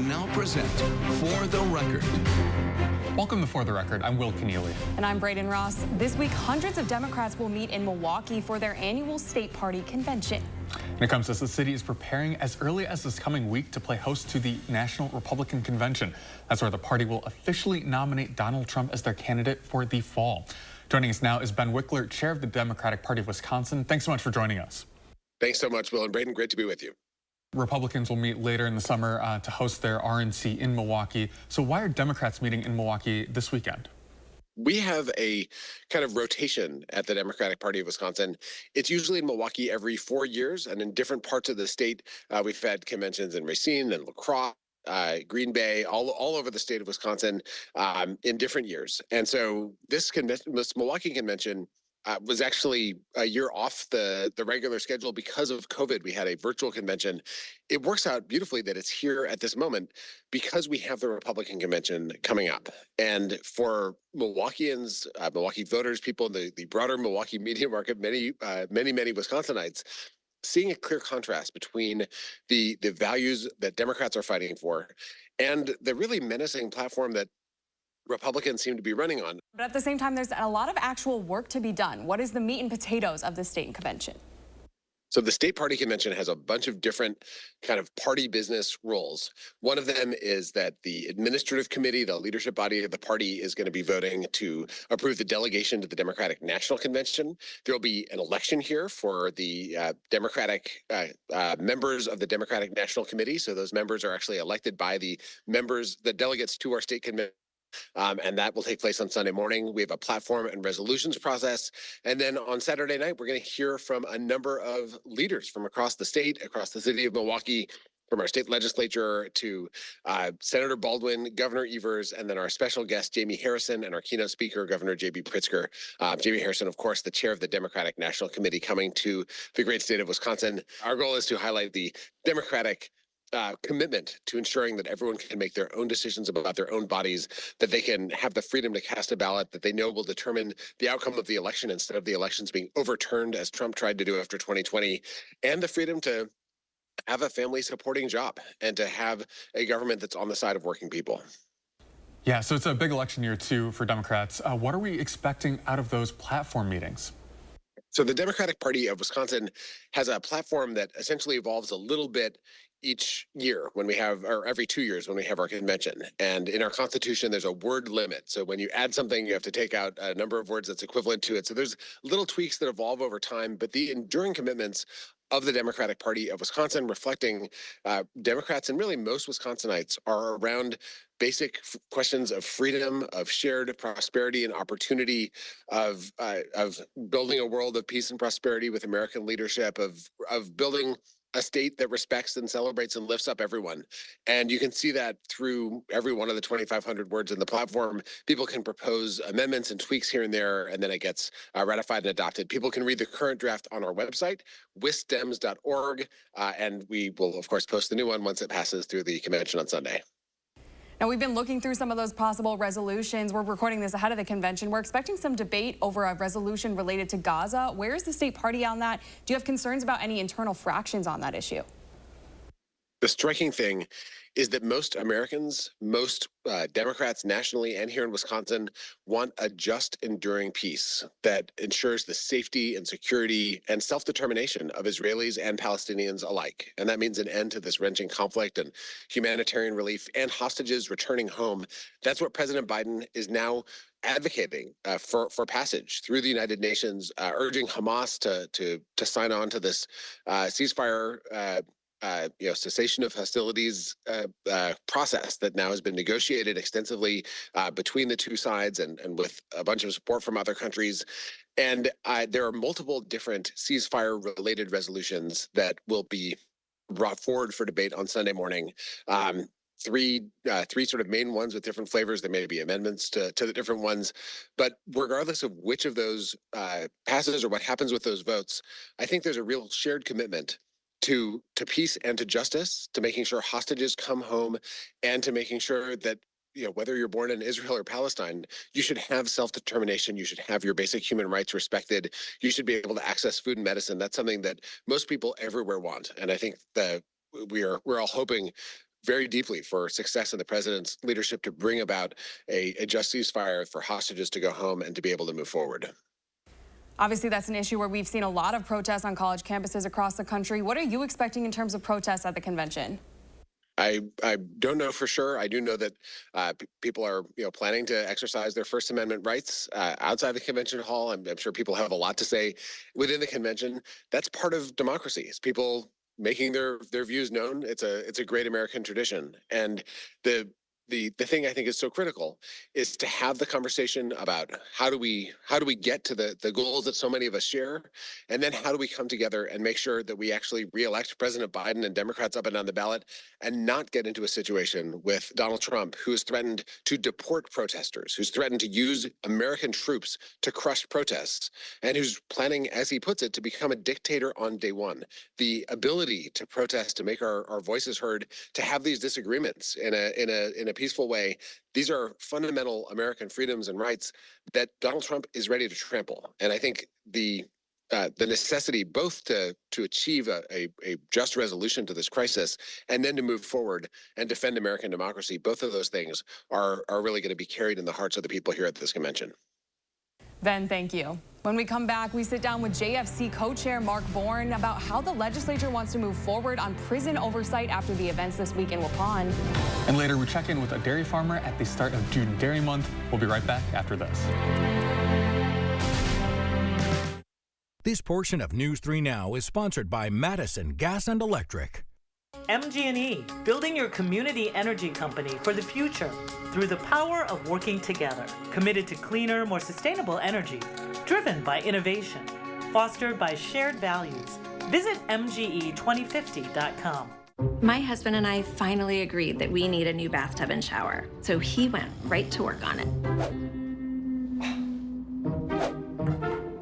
now present For the Record. Welcome to For the Record. I'm Will Keneally. And I'm Braden Ross. This week, hundreds of Democrats will meet in Milwaukee for their annual state party convention. And it comes as the city is preparing as early as this coming week to play host to the National Republican Convention. That's where the party will officially nominate Donald Trump as their candidate for the fall. Joining us now is Ben Wikler, chair of the Democratic Party of Wisconsin. Thanks so much for joining us. Thanks so much, Will and Braden. Great to be with you. Republicans will meet later in the summer to host their RNC in Milwaukee. So why are Democrats meeting in Milwaukee this weekend? We have a kind of rotation at the Democratic Party of Wisconsin. It's usually in Milwaukee every 4 years, and in different parts of the state. We've had conventions in Racine and La Crosse, Green Bay, all over the state of Wisconsin in different years. And so this Milwaukee convention was actually a year off the regular schedule because of COVID. We had a virtual convention. It works out beautifully that it's here at this moment because we have the Republican convention coming up. And for Milwaukeeans, Milwaukee voters, people in the broader Milwaukee media market, many Wisconsinites, seeing a clear contrast between the values that Democrats are fighting for and the really menacing platform that Republicans seem to be running on. But at the same time, there's a lot of actual work to be done. What is the meat and potatoes of the state convention? So the state party convention has a bunch of different kind of party business roles. One of them is that the administrative committee, the leadership body of the party, is going to be voting to approve the delegation to the Democratic National Convention. There will be an election here for the Democratic members of the Democratic National Committee. So those members are actually elected by the delegates to our state convention. And that will take place on Sunday morning. We have a platform and resolutions process. And then on Saturday night, we're going to hear from a number of leaders from across the state, across the city of Milwaukee, from our state legislature to Senator Baldwin, Governor Evers, and then our special guest, Jamie Harrison, and our keynote speaker, Governor J.B. Pritzker. Jamie Harrison, of course, the chair of the Democratic National Committee coming to the great state of Wisconsin. Our goal is to highlight the Democratic commitment to ensuring that everyone can make their own decisions about their own bodies, that they can have the freedom to cast a ballot that they know will determine the outcome of the election instead of the elections being overturned as Trump tried to do after 2020, and the freedom to have a family supporting job and to have a government that's on the side of working people. Yeah, so it's a big election year too for Democrats. What are we expecting out of those platform meetings? So the Democratic Party of Wisconsin has a platform that essentially evolves a little bit each year when we have, or every 2 years when we have our convention. And in our Constitution, there's a word limit. So when you add something, you have to take out a number of words that's equivalent to it. So there's little tweaks that evolve over time, but the enduring commitments of the Democratic Party of Wisconsin, reflecting Democrats and really most Wisconsinites, are around basic questions of freedom, of shared prosperity and opportunity, of building a world of peace and prosperity with American leadership, of building a state that respects and celebrates and lifts up everyone. And you can see that through every one of the 2,500 words in the platform. People can propose amendments and tweaks here and there, and then it gets ratified and adopted. People can read the current draft on our website, wisdems.org, and we will, of course, post the new one once it passes through the convention on Sunday. Now, we've been looking through some of those possible resolutions. We're recording this ahead of the convention. We're expecting some debate over a resolution related to Gaza. Where is the state party on that? Do you have concerns about any internal fractions on that issue? The striking thing is that most Americans, most Democrats nationally and here in Wisconsin, want a just, enduring peace that ensures the safety and security and self-determination of Israelis and Palestinians alike. And that means an end to this wrenching conflict and humanitarian relief and hostages returning home. That's what President Biden is now advocating for passage through the United Nations, urging Hamas to sign on to this ceasefire cessation of hostilities process that now has been negotiated extensively between the two sides and with a bunch of support from other countries. And there are multiple different ceasefire-related resolutions that will be brought forward for debate on Sunday morning. Three sort of main ones with different flavors. There may be amendments to the different ones, but regardless of which of those passes or what happens with those votes, I think there's a real shared commitment to peace and to justice, to making sure hostages come home, and to making sure that, you know, whether you're born in Israel or Palestine, you should have self-determination. You should have your basic human rights respected. You should be able to access food and medicine. That's something that most people everywhere want. And I think that we're all hoping very deeply for success in the president's leadership to bring about a just ceasefire for hostages to go home and to be able to move forward. Obviously, that's an issue where we've seen a lot of protests on college campuses across the country. What are you expecting in terms of protests at the convention? I don't know for sure. I do know that people are planning to exercise their First Amendment rights outside the convention hall. I'm sure people have a lot to say within the convention. That's part of democracy. It's people making their views known. It's a great American tradition, and the thing I think is so critical is to have the conversation about how do we get to the goals that so many of us share, and then how do we come together and make sure that we actually reelect President Biden and Democrats up and down the ballot, and not get into a situation with Donald Trump, who has threatened to deport protesters, who's threatened to use American troops to crush protests, and who's planning, as he puts it, to become a dictator on day one. The ability to protest, to make our voices heard, to have these disagreements in a peaceful way. These are fundamental American freedoms and rights that Donald Trump is ready to trample. And I think the necessity both to achieve a just resolution to this crisis and then to move forward and defend American democracy, both of those things are really going to be carried in the hearts of the people here at this convention. Ben, thank you. When we come back, we sit down with JFC co-chair Mark Bourne about how the legislature wants to move forward on prison oversight after the events this week in Waupun. And later, we check in with a dairy farmer at the start of June Dairy Month. We'll be right back after this. This portion of News 3 Now is sponsored by Madison Gas and Electric. MG&E, building your community energy company for the future through the power of working together. Committed to cleaner, more sustainable energy, driven by innovation, fostered by shared values. Visit MGE2050.com. My husband and I finally agreed that we need a new bathtub and shower, so he went right to work on it.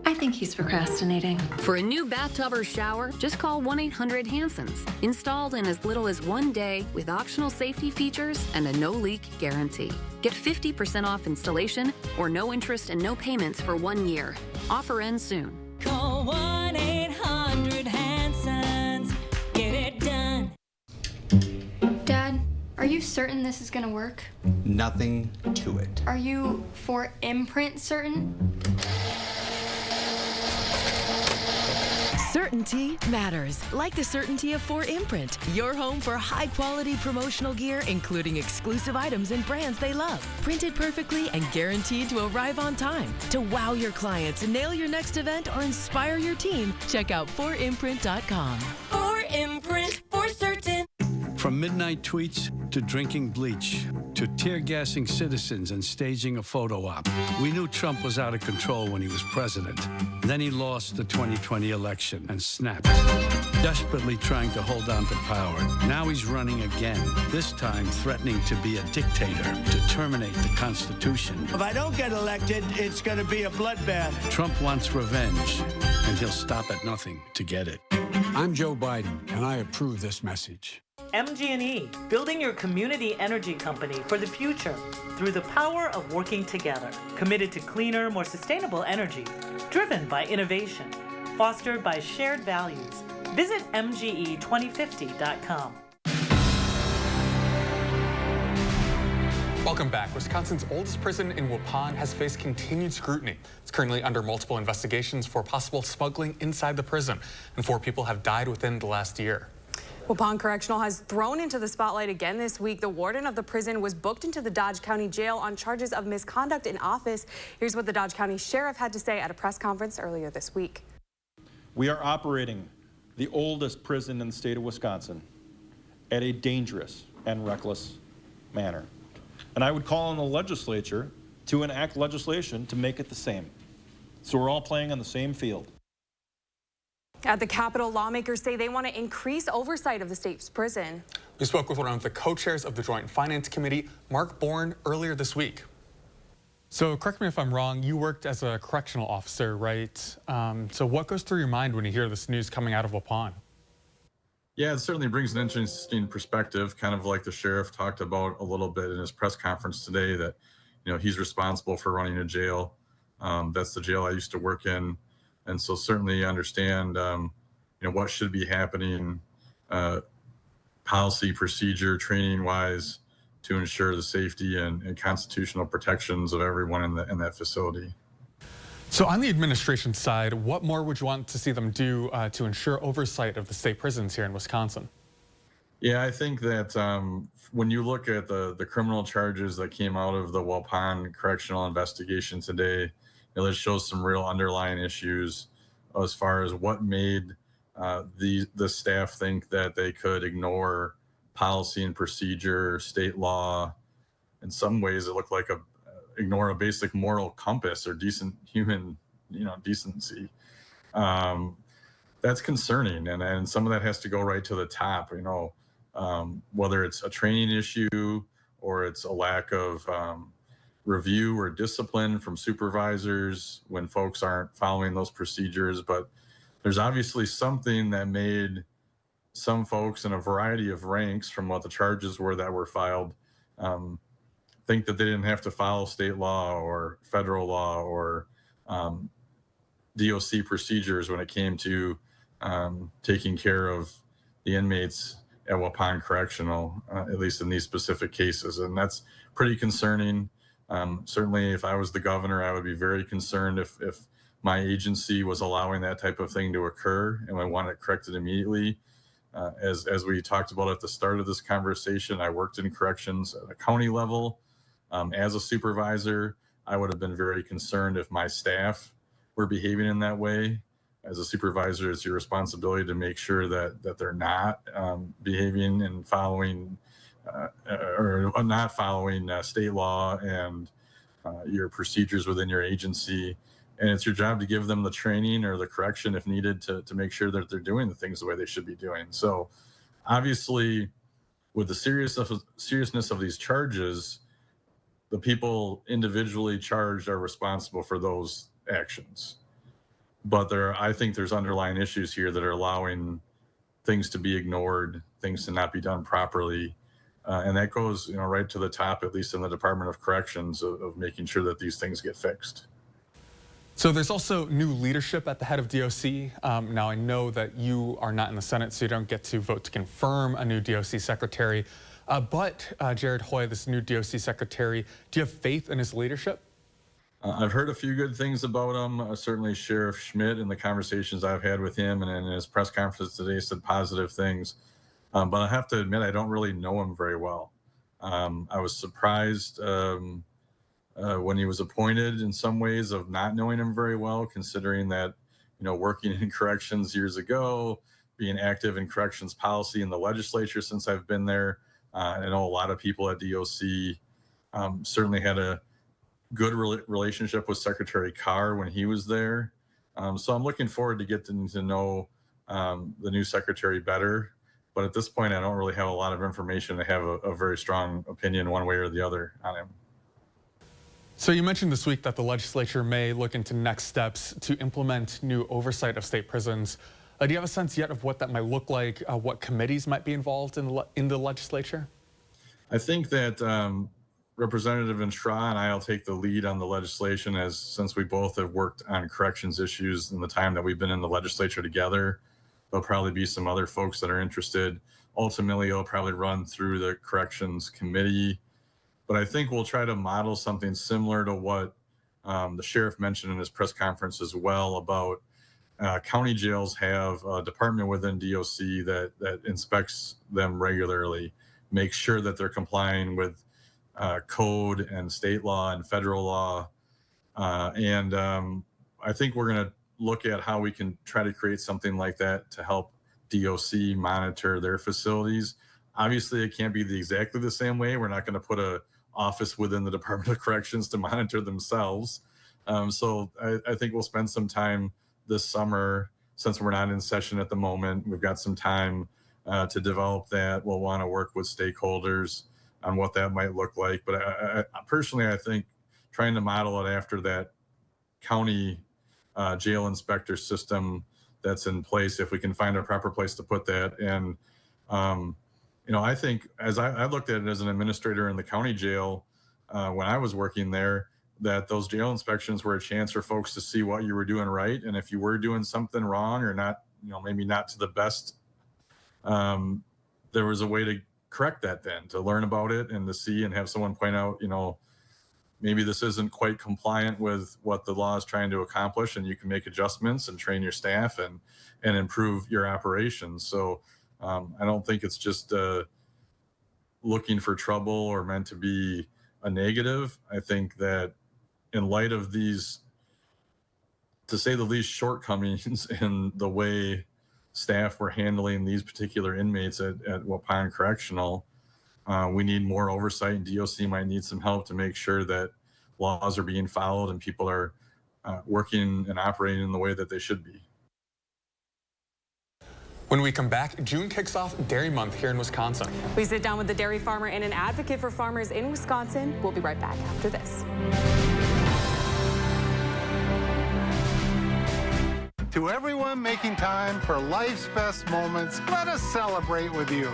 I think he's procrastinating. For a new bathtub or shower, just call 1-800-HANSONS. Installed in as little as 1 day with optional safety features and a no-leak guarantee. Get 50% off installation or no interest and no payments for 1 year. Offer ends soon. Call 1-800-HANSONS. Get it done. Dad, are you certain this is gonna work? Nothing to it. Are you for imprint certain? Certainty matters, like the certainty of 4imprint, your home for high-quality promotional gear, including exclusive items and brands they love. Printed perfectly and guaranteed to arrive on time. To wow your clients, nail your next event, or inspire your team, check out 4imprint.com. 4imprint, for certain. From midnight tweets to drinking bleach to tear-gassing citizens and staging a photo op, we knew Trump was out of control when he was president. Then he lost the 2020 election and snapped, desperately trying to hold on to power. Now he's running again, this time threatening to be a dictator, to terminate the Constitution. If I don't get elected, it's going to be a bloodbath. Trump wants revenge, and he'll stop at nothing to get it. I'm Joe Biden, and I approve this message. MG&E, building your community energy company for the future through the power of working together. Committed to cleaner, more sustainable energy, driven by innovation, fostered by shared values. Visit MGE2050.com. Welcome back. Wisconsin's oldest prison in Waupun has faced continued scrutiny. It's currently under multiple investigations for possible smuggling inside the prison, and 4 people have died within the last year. Waupun Correctional has thrown into the spotlight again this week. The warden of the prison was booked into the Dodge County Jail on charges of misconduct in office. Here's what the Dodge County Sheriff had to say at a press conference earlier this week. We are operating the oldest prison in the state of Wisconsin at a dangerous and reckless manner. And I would call on the legislature to enact legislation to make it the same. So we're all playing on the same field. At the Capitol, lawmakers say they want to increase oversight of the state's prison. We spoke with one of the co-chairs of the Joint Finance Committee, Mark Bourne, earlier this week. So correct me if I'm wrong, you worked as a correctional officer, right? So what goes through your mind when you hear this news coming out of Waupun? Yeah, it certainly brings an interesting perspective, kind of like the sheriff talked about a little bit in his press conference today, that, he's responsible for running a jail. That's the jail I used to work in. And so certainly understand, what should be happening policy, procedure, training wise to ensure the safety and constitutional protections of everyone in that facility. So on the administration side, what more would you want to see them do to ensure oversight of the state prisons here in Wisconsin? Yeah, I think that when you look at the criminal charges that came out of the Waupun correctional investigation today, it shows some real underlying issues as far as what made the staff think that they could ignore policy and procedure, state law. In some ways, it looked like ignore a basic moral compass or decent human, decency. That's concerning, and some of that has to go right to the top. Whether it's a training issue or it's a lack of review or discipline from supervisors when folks aren't following those procedures. But there's obviously something that made some folks in a variety of ranks from what the charges were that were filed think that they didn't have to follow state law or federal law or DOC procedures when it came to taking care of the inmates at Waupun Correctional, at least in these specific cases. And that's pretty concerning. Certainly, if I was the governor, I would be very concerned if my agency was allowing that type of thing to occur, and I want it corrected immediately. As we talked about at the start of this conversation, I worked in corrections at a county level. As a supervisor, I would have been very concerned if my staff were behaving in that way. As a supervisor, it's your responsibility to make sure that they're not behaving and following or not following state law and your procedures within your agency. And it's your job to give them the training or the correction if needed to make sure that they're doing the things the way they should be doing. So obviously, with the seriousness of these charges, the people individually charged are responsible for those actions. But I think there's underlying issues here that are allowing things to be ignored, things to not be done properly. And that goes right to the top, at least in the Department of Corrections, of making sure that these things get fixed. So there's also new leadership at the head of DOC. Now I know that you are not in the Senate, so you don't get to vote to confirm a new DOC secretary. But Jared Hoy, this new DOC secretary, do you have faith in his leadership? I've heard a few good things about him. Certainly Sheriff Schmidt, in the conversations I've had with him and in his press conference today, said positive things. But I have to admit, I don't really know him very well. I was surprised when he was appointed in some ways of not knowing him very well, considering that, working in corrections years ago, being active in corrections policy in the legislature since I've been there. I know a lot of people at DOC certainly had a good relationship with Secretary Carr when he was there. So I'm looking forward to getting to know the new secretary better. But at this point, I don't really have a lot of information to have a very strong opinion one way or the other on him. So you mentioned this week that the legislature may look into next steps to implement new oversight of state prisons. Do you have a sense yet of what that might look like, what committees might be involved in the legislature? I think that Representative Straw and I will take the lead on the legislation, since we both have worked on corrections issues in the time that we've been in the legislature together. There'll probably be some other folks that are interested. Ultimately, it'll probably run through the corrections committee. But I think we'll try to model something similar to what the sheriff mentioned in his press conference as well, about county jails have a department within DOC that inspects them regularly, makes sure that they're complying with code and state law and federal law. And I think we're going to look at how we can try to create something like that to help DOC monitor their facilities. Obviously, it can't be exactly the same way. We're not going to put an office within the Department of Corrections to monitor themselves. So I think we'll spend some time this summer, since we're not in session at the moment. We've got some time to develop that. We'll want to work with stakeholders on what that might look like. But I personally, I think trying to model it after that county jail inspector system that's in place, if we can find a proper place to put that. And, I think as I looked at it as an administrator in the county jail, when I was working there, that those jail inspections were a chance for folks to see what you were doing right. And if you were doing something wrong or not, maybe not to the best there was a way to correct that then, to learn about it and to see and have someone point out, maybe this isn't quite compliant with what the law is trying to accomplish, and you can make adjustments and train your staff and improve your operations. So I don't think it's just looking for trouble or meant to be a negative. I think that in light of these, to say the least, shortcomings in the way staff were handling these particular inmates at Waupun Correctional, we need more oversight, and DOC might need some help to make sure that laws are being followed and people are working and operating in the way that they should be. When we come back, June kicks off Dairy Month here in Wisconsin. We sit down with the dairy farmer and an advocate for farmers in Wisconsin. We'll be right back after this. To everyone making time for life's best moments, let us celebrate with you.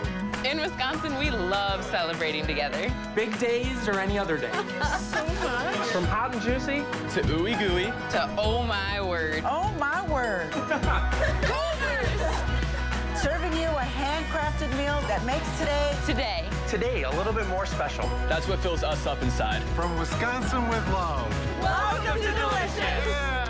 In Wisconsin, we love celebrating together. Big days or any other day. So much. From hot and juicy to ooey gooey to oh my word. Oh my word. Serving you a handcrafted meal that makes today a little bit more special. That's what fills us up inside. From Wisconsin with love. Welcome to Delicious. Yeah.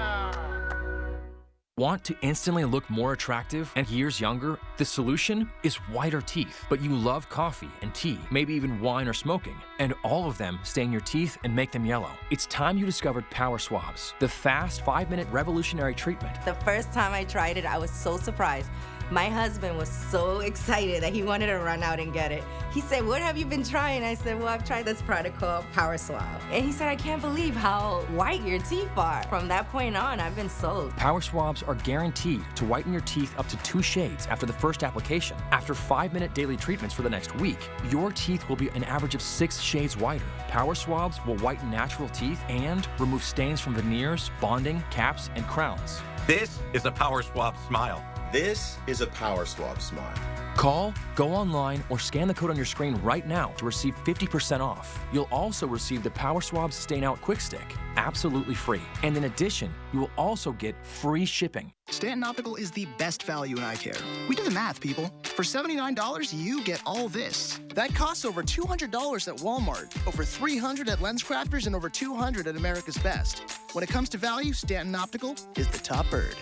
Want to instantly look more attractive and years younger? The solution is whiter teeth. But you love coffee and tea, maybe even wine or smoking, and all of them stain your teeth and make them yellow. It's time you discovered Power Swabs, the fast 5-minute revolutionary treatment. The first time I tried it, I was so surprised. My husband was so excited that he wanted to run out and get it. He said, "What have you been trying?" I said, "Well, I've tried this product called Power Swab." And he said, "I can't believe how white your teeth are." From that point on, I've been sold. Power Swabs are guaranteed to whiten your teeth up to 2 shades after the first application. After 5-minute daily treatments for the next week, your teeth will be an average of 6 shades whiter. Power Swabs will whiten natural teeth and remove stains from veneers, bonding, caps, and crowns. This is a Power Swab smile. This is a Power Swab smile. Call, go online, or scan the code on your screen right now to receive 50% off. You'll also receive the Power Swab Stain Out Quick Stick, absolutely free. And in addition, you will also get free shipping. Stanton Optical is the best value in eye care. We did the math, people. For $79, you get all this. That costs over $200 at Walmart, over $300 at LensCrafters, and over $200 at America's Best. When it comes to value, Stanton Optical is the top bird.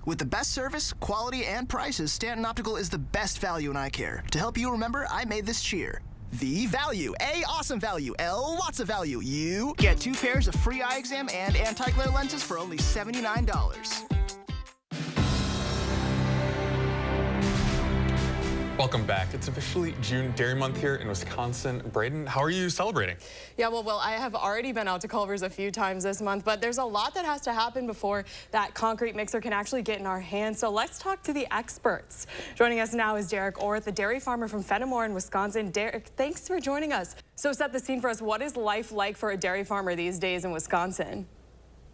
With the best service, quality, and prices, Stanton Optical is the best value in eye care. To help you remember, I made this cheer. The value. A, awesome value. L, lots of value. You get 2 pairs of free eye exam and anti-glare lenses for only $79. Welcome back. It's officially June Dairy Month here in Wisconsin. Braden, how are you celebrating? Yeah, well, I have already been out to Culver's a few times this month, but there's a lot that has to happen before that concrete mixer can actually get in our hands. So let's talk to the experts. Joining us now is Derek Orth, the dairy farmer from Fenimore in Wisconsin. Derek, thanks for joining us. So set the scene for us. What is life like for a dairy farmer these days in Wisconsin?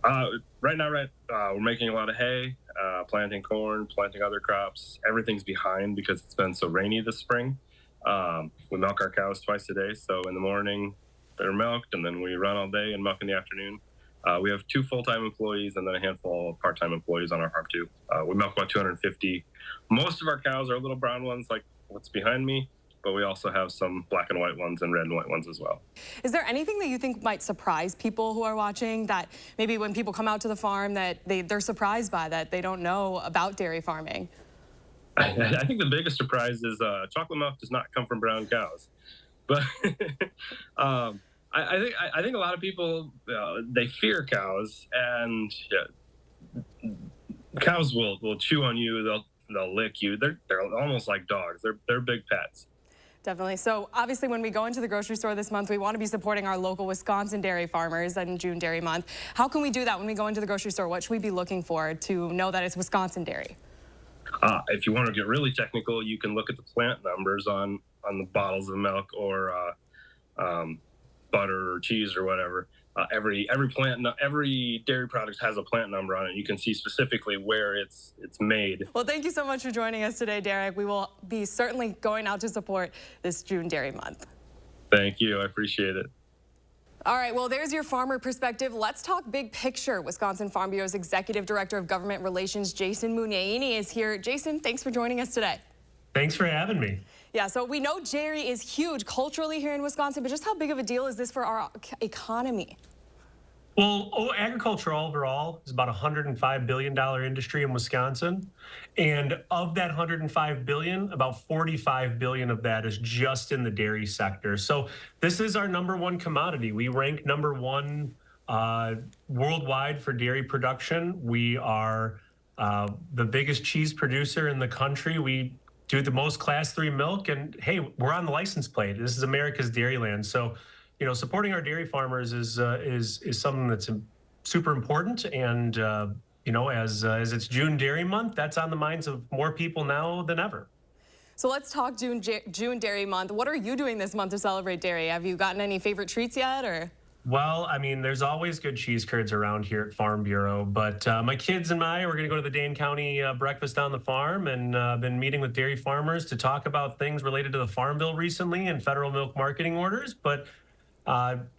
Right now, we're making a lot of hay, planting corn, planting other crops. Everything's behind because it's been so rainy this spring. We milk our cows twice a day. So in the morning, they're milked, and then we run all day and milk in the afternoon. We have 2 full-time employees and then a handful of part-time employees on our farm too. We milk about 250. Most of our cows are little brown ones like what's behind me, but we also have some black and white ones and red and white ones as well. Is there anything that you think might surprise people who are watching, that maybe when people come out to the farm that they're surprised by, that they don't know about dairy farming? I think the biggest surprise is chocolate milk does not come from brown cows. But I think a lot of people, they fear cows, and cows will chew on you, they'll lick you. They're almost like dogs. They're big pets. Definitely. So obviously when we go into the grocery store this month, we want to be supporting our local Wisconsin dairy farmers in June Dairy Month. How can we do that when we go into the grocery store? What should we be looking for to know that it's Wisconsin dairy? If you want to get really technical, you can look at the plant numbers on the bottles of milk or butter or cheese or whatever. Every dairy product has a plant number on it. You can see specifically where it's made. Well, thank you so much for joining us today, Derek. We will be certainly going out to support this June Dairy Month. Thank you. I appreciate it. All right, well, there's your farmer perspective. Let's talk big picture. Wisconsin Farm Bureau's Executive Director of Government Relations, Jason Muniaini, is here. Jason, thanks for joining us today. Thanks for having me. Yeah, so we know dairy is huge culturally here in Wisconsin, but just how big of a deal is this for our economy? Well, agriculture overall is about a $105 billion industry in Wisconsin. And of that $105 billion, about $45 billion of that is just in the dairy sector. So this is our number one commodity. We rank number one worldwide for dairy production. We are the biggest cheese producer in the country. We do the most Class 3 milk, and hey, we're on the license plate. This is America's Dairyland. So, you know, supporting our dairy farmers is something that's super important. And you know, as it's June Dairy Month, that's on the minds of more people now than ever. So let's talk June Dairy Month. What are you doing this month to celebrate dairy? Have you gotten any favorite treats yet, or? Well, I mean, there's always good cheese curds around here at Farm Bureau, but my kids and I, we're going to go to the Dane County breakfast on the farm, and been meeting with dairy farmers to talk about things related to the Farm Bill recently and federal milk marketing orders. But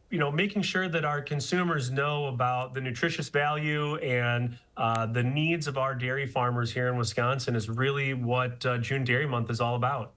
you know, making sure that our consumers know about the nutritious value and the needs of our dairy farmers here in Wisconsin is really what June Dairy Month is all about.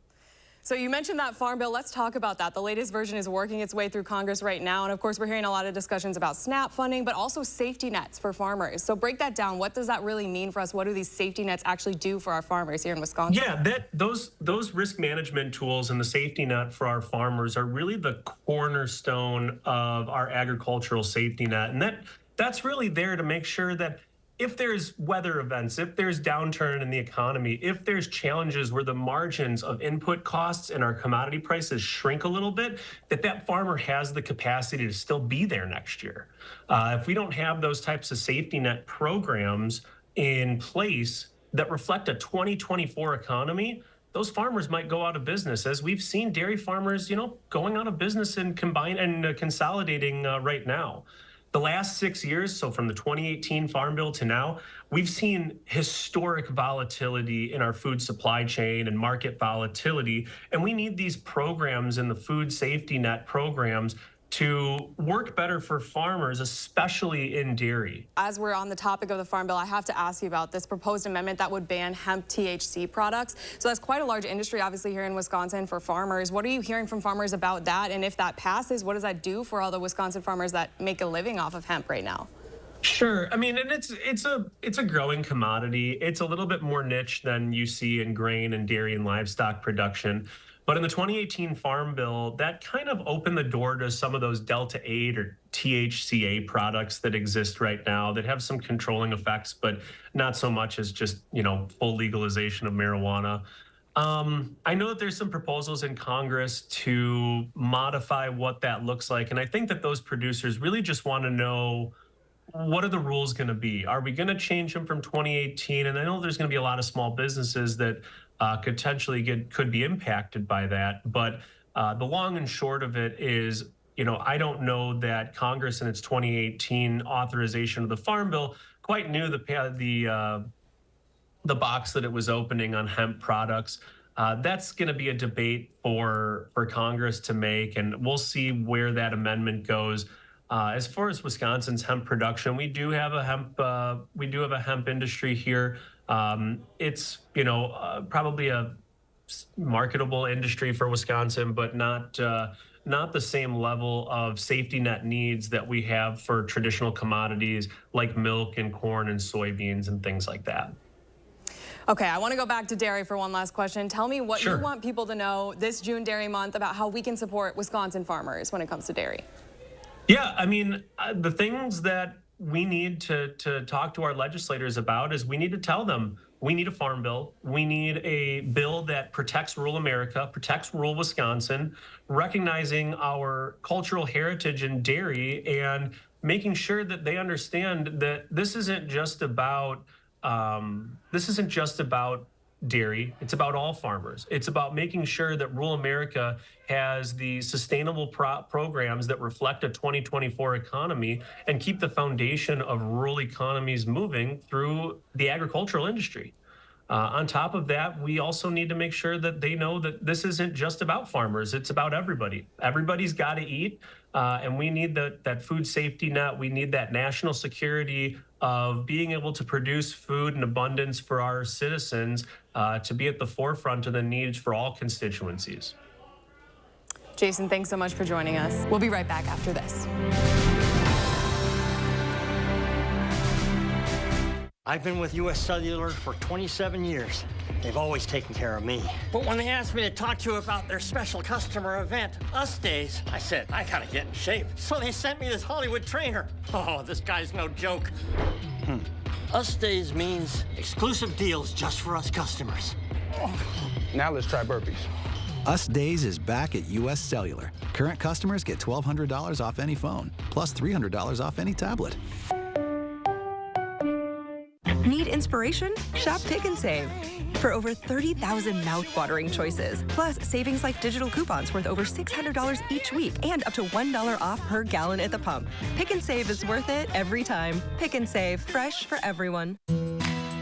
So you mentioned that Farm Bill. Let's talk about that. The latest version is working its way through Congress right now. And of course, we're hearing a lot of discussions about SNAP funding, but also safety nets for farmers. So break that down. What does that really mean for us? What do these safety nets actually do for our farmers here in Wisconsin? Yeah, those risk management tools and the safety net for our farmers are really the cornerstone of our agricultural safety net. And that's really there to make sure that if there's weather events, if there's downturn in the economy, if there's challenges where the margins of input costs and our commodity prices shrink a little bit, that farmer has the capacity to still be there next year. If we don't have those types of safety net programs in place that reflect a 2024 economy, those farmers might go out of business, as we've seen dairy farmers, you know, going out of business and consolidating right now. The last 6 years, so from the 2018 Farm Bill to now, we've seen historic volatility in our food supply chain and market volatility. And we need these programs and the food safety net programs to work better for farmers, especially in dairy. As we're on the topic of the Farm Bill, I have to ask you about this proposed amendment that would ban hemp THC products. So that's quite a large industry, obviously, here in Wisconsin for farmers. What are you hearing from farmers about that? And if that passes, what does that do for all the Wisconsin farmers that make a living off of hemp right now? Sure. I mean, and it's a growing commodity. It's a little bit more niche than you see in grain and dairy and livestock production. But in the 2018 Farm Bill, that kind of opened the door to some of those Delta-8 or THCA products that exist right now that have some controlling effects, but not so much as just, you know, full legalization of marijuana. I know that there's some proposals in Congress to modify what that looks like. And I think that those producers really just want to know, what are the rules going to be? Are we going to change them from 2018? And I know there's going to be a lot of small businesses that could be impacted by that. But the long and short of it is, you know, I don't know that Congress in its 2018 authorization of the Farm Bill quite knew the box that it was opening on hemp products. That's going to be a debate for Congress to make, and we'll see where that amendment goes. As far as Wisconsin's hemp production, we do have a hemp industry here. It's, you know, probably a marketable industry for Wisconsin, but not the same level of safety net needs that we have for traditional commodities like milk and corn and soybeans and things like that. Okay, I want to go back to dairy for one last question. Tell me what Sure. you want people to know this June Dairy Month about how we can support Wisconsin farmers when it comes to dairy. Yeah, I mean, the things that we need to talk to our legislators about is we need to tell them we need a farm bill. We need a bill that protects rural America, protects rural Wisconsin, recognizing our cultural heritage in dairy and making sure that they understand that this isn't just about dairy. It's about all farmers. It's about making sure that rural America has the sustainable programs that reflect a 2024 economy and keep the foundation of rural economies moving through the agricultural industry. On top of that, we also need to make sure that they know that this isn't just about farmers. It's about everybody. Everybody's got to eat, and we need that food safety net. We need that national security of being able to produce food in abundance for our citizens, to be at the forefront of the needs for all constituencies. Jason, thanks so much for joining us. We'll be right back after this. I've been with U.S. Cellular for 27 years. They've always taken care of me. But when they asked me to talk to you about their special customer event, Us Days, I said, I gotta get in shape. So they sent me this Hollywood trainer. Oh, this guy's no joke. Us Days means exclusive deals just for us customers. Now let's try burpees. Us Days is back at U.S. Cellular. Current customers get $1,200 off any phone, plus $300 off any tablet. Need inspiration? Shop Pick and Save. For over 30,000 mouth-watering choices, plus savings like digital coupons worth over $600 each week and up to $1 off per gallon at the pump. Pick and Save is worth it every time. Pick and Save, fresh for everyone.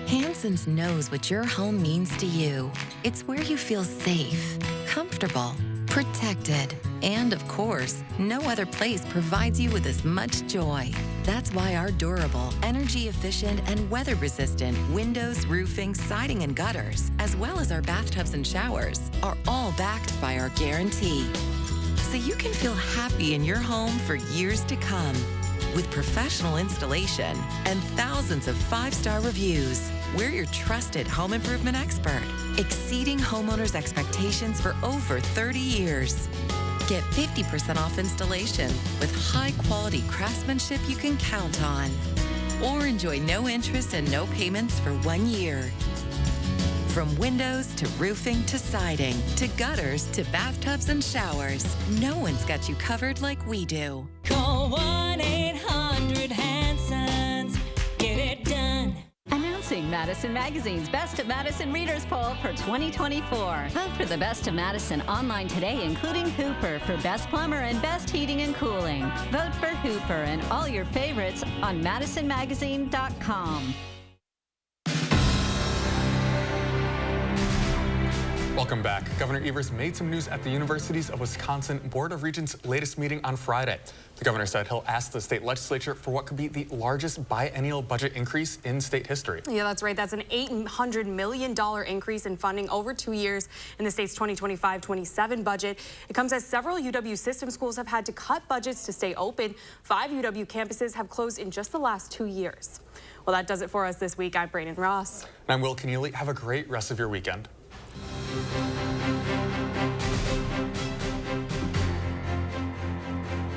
Hanson's knows what your home means to you. It's where you feel safe, comfortable, protected, and of course, no other place provides you with as much joy. That's why our durable, energy-efficient, and weather-resistant windows, roofing, siding, and gutters, as well as our bathtubs and showers, are all backed by our guarantee. So you can feel happy in your home for years to come. With professional installation and thousands of 5-star reviews, we're your trusted home improvement expert, exceeding homeowners' expectations for over 30 years. Get 50% off installation with high-quality craftsmanship you can count on. Or enjoy no interest and no payments for 1 year. From windows to roofing to siding to gutters to bathtubs and showers, no one's got you covered like we do. Call 1-800-HANSONS. Get it done. Announcing Madison Magazine's Best of Madison Readers Poll for 2024. Vote for the Best of Madison online today, including Hooper for Best Plumber and Best Heating and Cooling. Vote for Hooper and all your favorites on MadisonMagazine.com. Welcome back. Governor Evers made some news at the Universities of Wisconsin Board of Regents' latest meeting on Friday. The governor said he'll ask the state legislature for what could be the largest biennial budget increase in state history. Yeah, that's right. That's an $800 million increase in funding over 2 years in the state's 2025-27 budget. It comes as several UW system schools have had to cut budgets to stay open. 5 UW campuses have closed in just the last 2 years. Well, that does it for us this week. I'm Brayden Ross. And I'm Will Keneally. Have a great rest of your weekend.